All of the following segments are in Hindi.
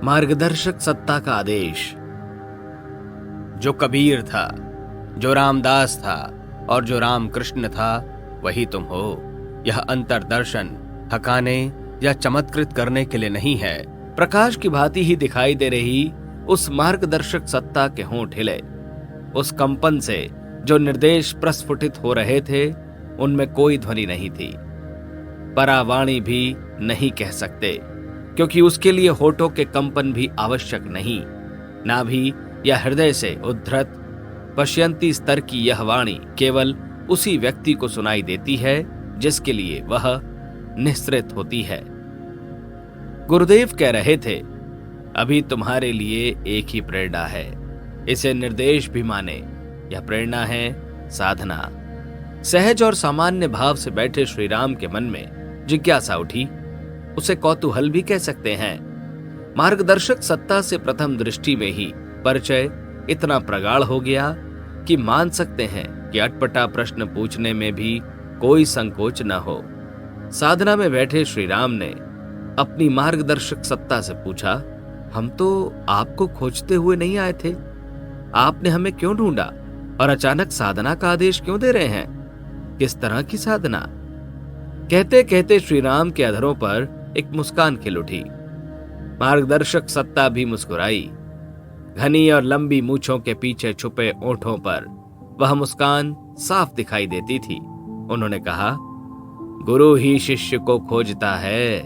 मार्गदर्शक सत्ता का आदेश। जो कबीर था, जो रामदास था और जो रामकृष्ण था, वही तुम हो। यह अंतर्दर्शन थकाने या चमत्कृत करने के लिए नहीं है। प्रकाश की भांति ही दिखाई दे रही उस मार्गदर्शक सत्ता के होंठ हिले। उस कंपन से जो निर्देश प्रस्फुटित हो रहे थे, उनमें कोई ध्वनि नहीं थी। परावाणी भी नहीं कह सकते, क्योंकि उसके लिए होठों के कंपन भी आवश्यक नहीं। नाभि या हृदय से उद्धृत पश्यंती स्तर की यह वाणी केवल उसी व्यक्ति को सुनाई देती है जिसके लिए वह निःसृत होती है। गुरुदेव कह रहे थे, अभी तुम्हारे लिए एक ही प्रेरणा है, इसे निर्देश भी माने। यह प्रेरणा है साधना। सहज और सामान्य भाव से बैठे श्री राम के मन में जिज्ञासा उठी, उसे कौतूहल भी कह सकते हैं। मार्गदर्शक सत्ता से प्रथम दृष्टि में ही परिचय इतना प्रगाढ़ हो गया कि मान सकते हैं कि अटपटा प्रश्न पूछने में भी कोई संकोच न हो। साधना में बैठे श्री राम ने अपनी मार्गदर्शक सत्ता से पूछा, हम तो आपको खोजते हुए नहीं आए थे, आपने हमें क्यों ढूंढा और अचानक साधना का आदेश क्यों दे रहे हैं? किस तरह की साधना? कहते कहते श्री राम के अधरों पर एक मुस्कान खिल उठी। मार्गदर्शक सत्ता भी मुस्कुराई। घनी और लंबी मूछों के पीछे छुपे ओंठों पर वह मुस्कान साफ दिखाई देती थी। उन्होंने कहा, गुरु ही शिष्य को खोजता है,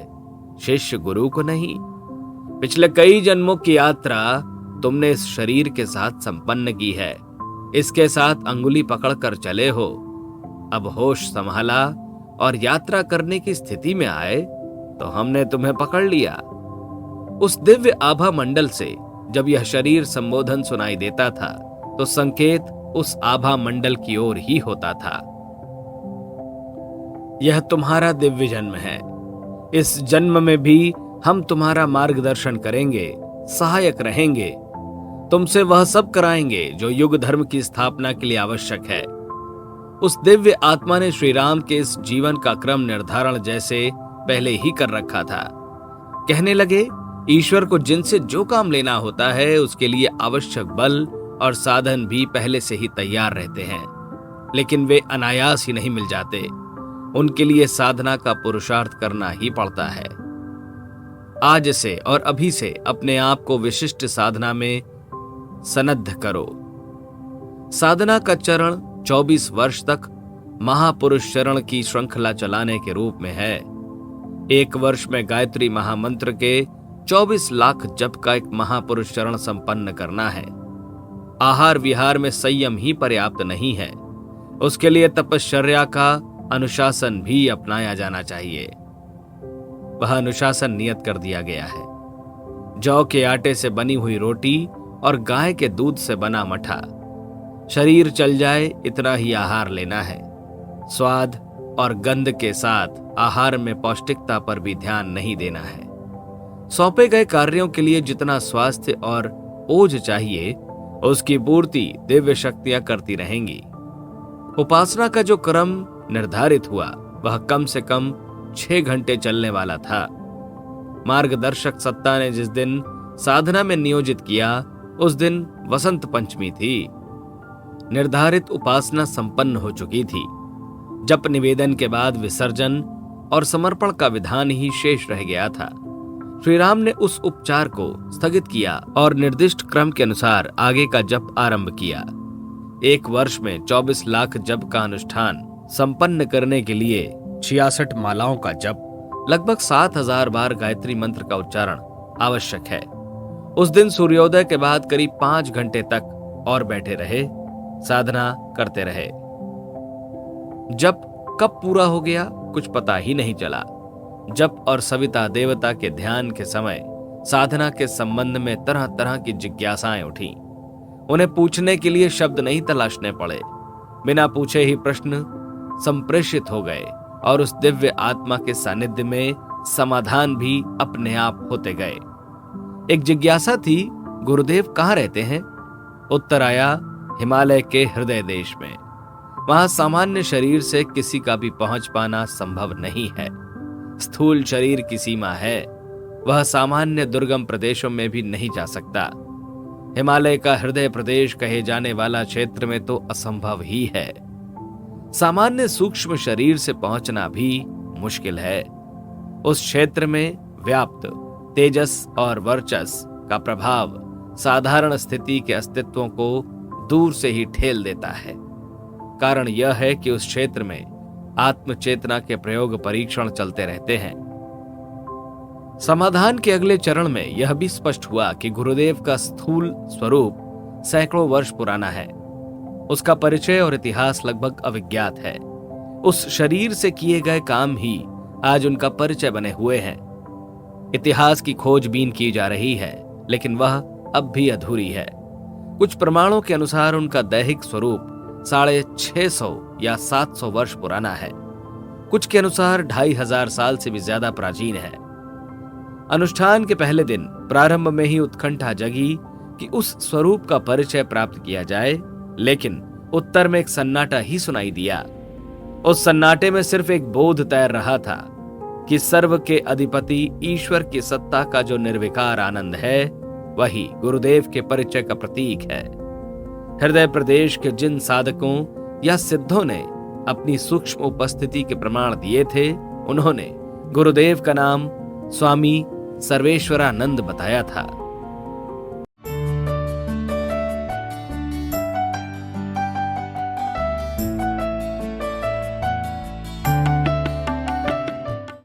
शिष्य गुरु को नहीं। पिछले कई जन्मों की यात्रा तुमने इस शरीर के साथ संपन्न की है, इसके साथ अंगुली पकड़कर चले हो। अब होश संभाला और यात्रा करने की स्थिति में आए तो हमने तुम्हें पकड़ लिया। उस दिव्य आभा मंडल से जब यह शरीर संबोधन सुनाई देता था तो संकेत उस आभा मंडल की ओर ही होता था। यह तुम्हारा दिव्य जन्म है। इस जन्म में भी हम तुम्हारा मार्गदर्शन करेंगे, सहायक रहेंगे, तुमसे वह सब कराएंगे जो युग धर्म की स्थापना के लिए आवश्यक है। उस दिव्य आत्मा ने श्री राम के इस जीवन का क्रम निर्धारण जैसे पहले ही कर रखा था। कहने लगे, ईश्वर को जिनसे जो काम लेना होता है उसके लिए आवश्यक बल और साधन भी पहले से ही तैयार रहते हैं, लेकिन वे अनायास ही नहीं मिल जाते। उनके लिए साधना का पुरुषार्थ करना ही पड़ता है। आज से और अभी से अपने आप को विशिष्ट साधना में सन्नद्ध करो। साधना का चरण 24 वर्ष तक महापुरुष चरण की श्रृंखला चलाने के रूप में है। एक वर्ष में गायत्री महामंत्र के 24 लाख जप का एक महापुरुष चरण संपन्न करना है। आहार विहार में संयम ही पर्याप्त नहीं है, उसके लिए तपश्चर्या का अनुशासन भी अपनाया जाना चाहिए। वह अनुशासन नियत कर दिया गया है। जौ के आटे से बनी हुई रोटी और गाय के दूध से बना मठा। शरीर चल जाए इतना ही आहार लेना है। स्वाद और गंध के साथ आहार में पौष्टिकता पर भी ध्यान नहीं देना है। सौंपे गए कार्यों के लिए जितना स्वास्थ्य और ओज चाहिए उसकी पूर्ति दिव्य शक्तियां करती रहेंगी। उपासना का जो क्रम निर्धारित हुआ वह कम से कम 6 घंटे चलने वाला था। मार्गदर्शक सत्ता ने जिस दिन साधना में नियोजित किया उस दिन वसंत पंचमी थी। निर्धारित उपासना संपन्न हो चुकी थी। जप निवेदन के बाद विसर्जन और समर्पण का विधान ही शेष रह गया था। श्री राम ने उस उपचार को स्थगित किया और निर्दिष्ट क्रम के अनुसार आगे का जप आरंभ किया। एक वर्ष में 24 लाख जप का अनुष्ठान संपन्न करने के लिए 66 मालाओं का जप, लगभग 7000 बार गायत्री मंत्र का उच्चारण आवश्यक है। उस दिन सूर्योदय के बाद करीब 5 घंटे तक और बैठे रहे, साधना करते रहे। जप कब पूरा हो गया कुछ पता ही नहीं चला। जप और सविता देवता के ध्यान के समय साधना के संबंध में तरह तरह की जिज्ञासाएं उठी। उन्हें पूछने के लिए शब्द नहीं तलाशने पड़े। बिना पूछे ही प्रश्न संप्रेषित हो गए और उस दिव्य आत्मा के सानिध्य में समाधान भी अपने आप होते गए। एक जिज्ञासा थी, गुरुदेव कहाँ रहते हैं? उत्तर आया, हिमालय के हृदय देश में। वहां सामान्य शरीर से किसी का भी पहुंच पाना संभव नहीं है। स्थूल शरीर की सीमा है। वह सामान्य दुर्गम प्रदेशों में भी नहीं जा सकता। हिमालय का हृदय प्रदेश कहे जाने वाला क्षेत्र में तो असंभव ही है। सामान्य सूक्ष्म शरीर से पहुंचना भी मुश्किल है। उस क्षेत्र में व्याप्त तेजस और वर्चस का प्रभाव साधारण स्थिति के अस्तित्वों को दूर से ही ठेल देता है। कारण यह है कि उस क्षेत्र में आत्मचेतना के प्रयोग परीक्षण चलते रहते हैं। समाधान के अगले चरण में यह भी स्पष्ट हुआ कि गुरुदेव का स्थूल स्वरूप सैकड़ों वर्ष पुराना है। उसका परिचय और इतिहास लगभग अविज्ञात है। उस शरीर से किए गए काम ही आज उनका परिचय बने हुए हैं। इतिहास की खोजबीन की जा रही है, लेकिन वह अब भी अधूरी है। कुछ प्रमाणों के अनुसार उनका दैहिक स्वरूप 650 या 700 वर्ष पुराना है। कुछ के अनुसार 2500 साल से भी ज्यादा प्राचीन है। अनुष्ठान के पहले दिन प्रारंभ में ही उत्कंठा जगी कि उस स्वरूप का परिचय प्राप्त किया जाए, लेकिन उत्तर में एक सन्नाटा ही सुनाई दिया। उस सन्नाटे में सिर्फ एक बोध तैर रहा था कि सर्व के अधिपति ईश्वर की सत्ता का जो निर्विकार आनंद है, वही गुरुदेव के परिचय का प्रतीक है। हृदय प्रदेश के जिन साधकों या सिद्धों ने अपनी सूक्ष्म उपस्थिति के प्रमाण दिए थे, उन्होंने गुरुदेव का नाम स्वामी सर्वेश्वरानंद बताया था।